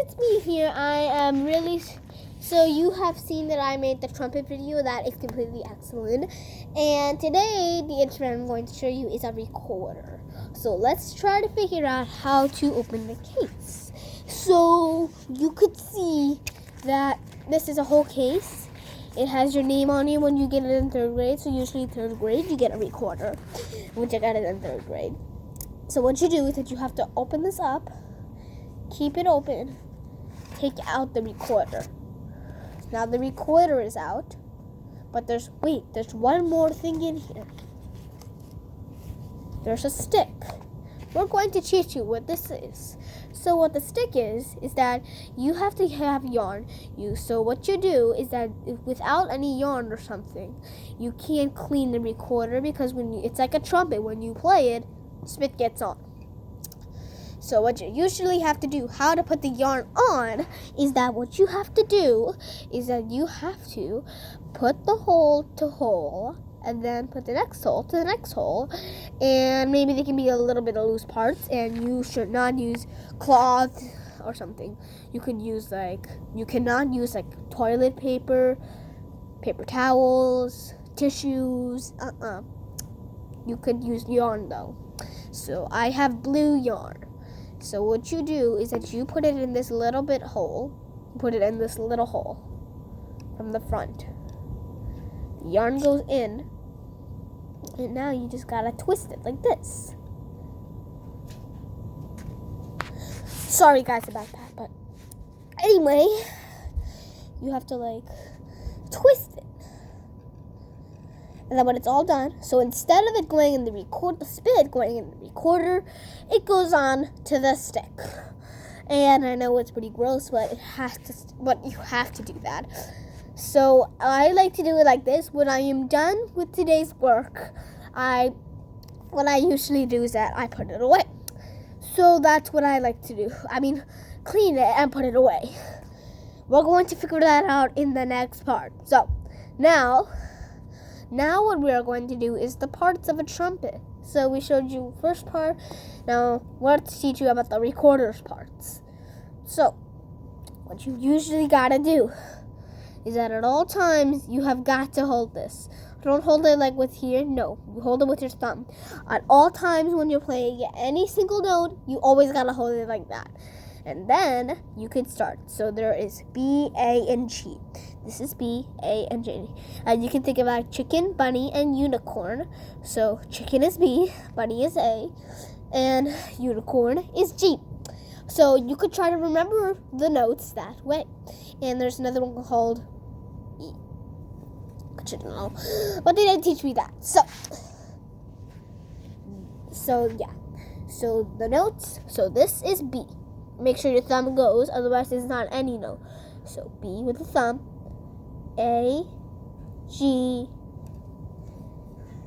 it's me here. I am really... So you have seen that I made the trumpet video. That is completely excellent. And today, the instrument I'm going to show you is a recorder. So let's try to figure out how to open the case. So you could see that this is a whole case. It has your name on it when you get it in 3rd grade. So usually 3rd grade, you get a recorder, which I got it in 3rd grade. So what you do is that you have to open this up, keep it open, take out the recorder. Now the recorder is out, but there's one more thing in here. There's a stick. We're going to teach you what this is. So what the stick is that you have to have yarn. So what you do is that without any yarn or something, you can't clean the recorder because it's like a trumpet. When you play it, spit gets on. So what you usually have to do, how to put the yarn on, is that what you have to do is that you have to put the hole to hole and then put the next hole to the next hole. And maybe there can be a little bit of loose parts, and you should not use cloth or something. You cannot use toilet paper, paper towels, tissues. You could use yarn though. So I have blue yarn. So what you do is that you put it in this little bit hole. Put it in this little hole from the front. The yarn goes in, and now you just gotta twist it like this. Sorry guys about that, but anyway, you have to twist it. And then when it's all done, so instead of it going in the spit going in the recorder, it goes on to the stick. And I know it's pretty gross, but you have to do that. So I like to do it like this. When I am done with today's work, what I usually do is that I put it away. So that's what I like to do. Clean it and put it away. We're going to figure that out in the next part. So now what we are going to do is the parts of a trumpet. So we showed you first part. Now we're going to teach you about the recorder's parts. So what you usually gotta do is that at all times you have got to hold this. Don't hold it like with here. No, you hold it with your thumb. At all times when you're playing any single note, you always gotta hold it like that. And then you can start. So there is B, A, and G. This is B, A, and G. And you can think about chicken, bunny, and unicorn. So chicken is B, bunny is A, and unicorn is G. So you could try to remember the notes that way. And there's another one called E. I shouldn't know, but they didn't teach me that. So yeah. So the notes. So this is B. Make sure your thumb goes, otherwise it's not any note. So B with the thumb, A, G,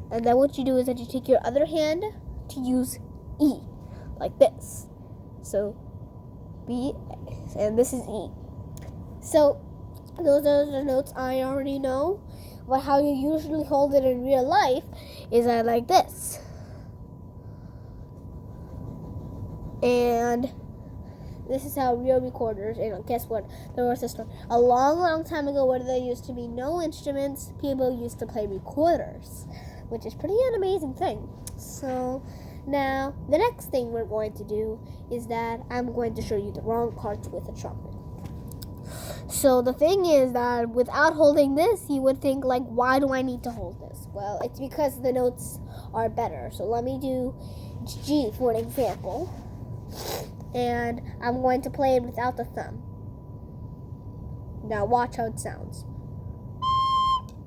and then what you do is that you take your other hand to use E, like this. So B, and this is E. So those are the notes I already know, but how you usually hold it in real life is like this. And this is how real recorders, and guess what? There was a story. A long, long time ago where there used to be no instruments, people used to play recorders, which is pretty an amazing thing. So now, the next thing we're going to do is that I'm going to show you the wrong parts with a trumpet. So the thing is that without holding this, you would think why do I need to hold this? Well, it's because the notes are better. So let me do G for an example. And I'm going to play it without the thumb. Now watch how it sounds.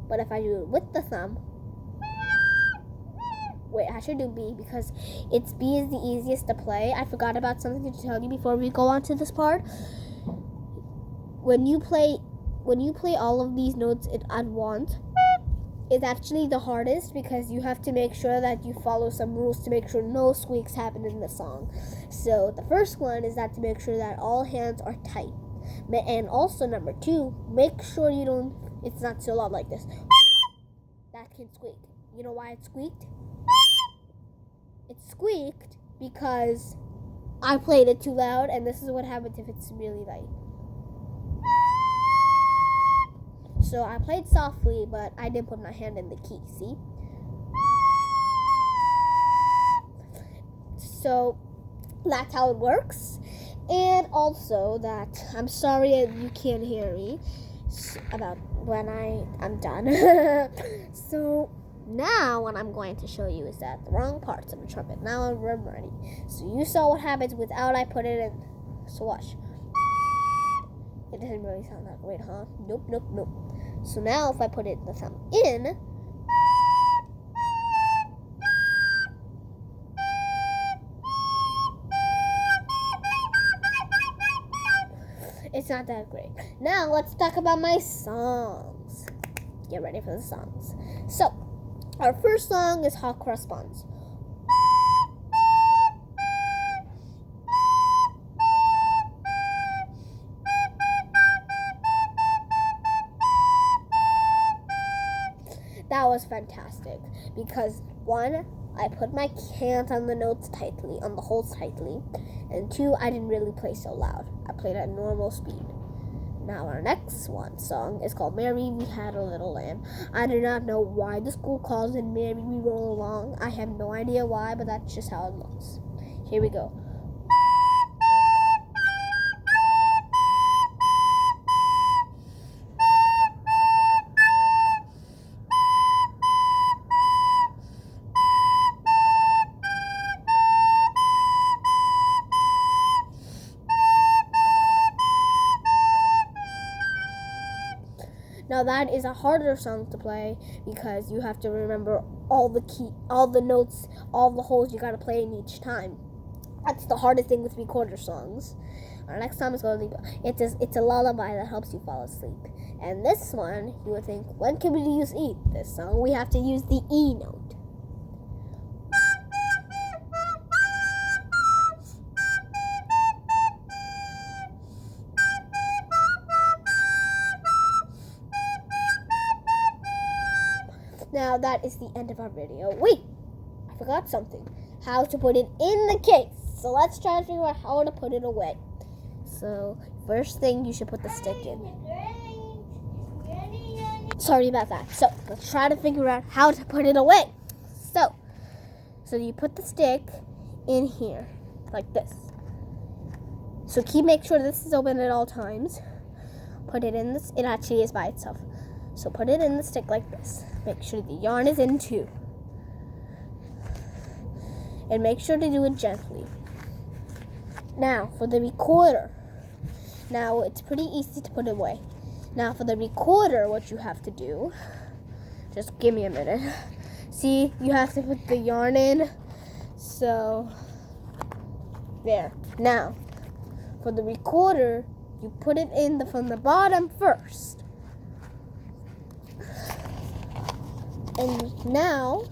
But if I do it with the thumb, wait, I should do B because B is the easiest to play. I forgot about something to tell you before we go on to this part. When you play all of these notes at once, it's actually the hardest because you have to make sure that you follow some rules to make sure no squeaks happen in the song. So the first one is that to make sure that all hands are tight. And also number 2, make sure it's not so loud like this. That can squeak. You know why it squeaked? It squeaked because I played it too loud, and this is what happens if it's really light. So I played softly, but I didn't put my hand in the key, see? So that's how it works. And also that I'm sorry you can't hear me about when I'm done. So now what I'm going to show you is that the wrong parts of the trumpet. Now I'm ready. So you saw what happens without I put it in. So watch. It doesn't really sound that great, huh? Nope, nope, nope. So now if I put the thumb in, it's not that great. Now let's talk about my songs. Get ready for the songs. So our first song is Hot Cross Buns. That was fantastic because one, I put my hands on the notes tightly, on the holes tightly, and two, I didn't really play so loud. I played at normal speed. Now our next song is called Mary We Had a Little Lamb. I do not know why the school calls it Mary We Roll Along. I have no idea why, but that's just how it looks. Here we go. Now that is a harder song to play because you have to remember all the notes, all the holes you gotta play in each time. That's the hardest thing with recorder songs. Our next song is going to be, it's a lullaby that helps you fall asleep. And this one, you would think, when can we use E? This song, we have to use the E note. Now that is the end of our video. Wait, I forgot something. How to put it in the case. So let's try to figure out how to put it away. So first thing, you should put the stick in. Sorry about that. So let's try to figure out how to put it away. So you put the stick in here like this. So make sure this is open at all times. Put it in this. It actually is by itself. So put it in the stick like this. Make sure the yarn is in too. And make sure to do it gently. Now for the recorder. Now it's pretty easy to put it away. Now for the recorder, what you have to do, just give me a minute. See, you have to put the yarn in. So there. Now for the recorder, you put it in from the bottom first. And now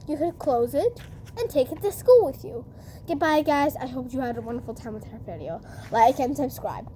you can close it and take it to school with you. Goodbye, guys. I hope you had a wonderful time with our video. Like and subscribe.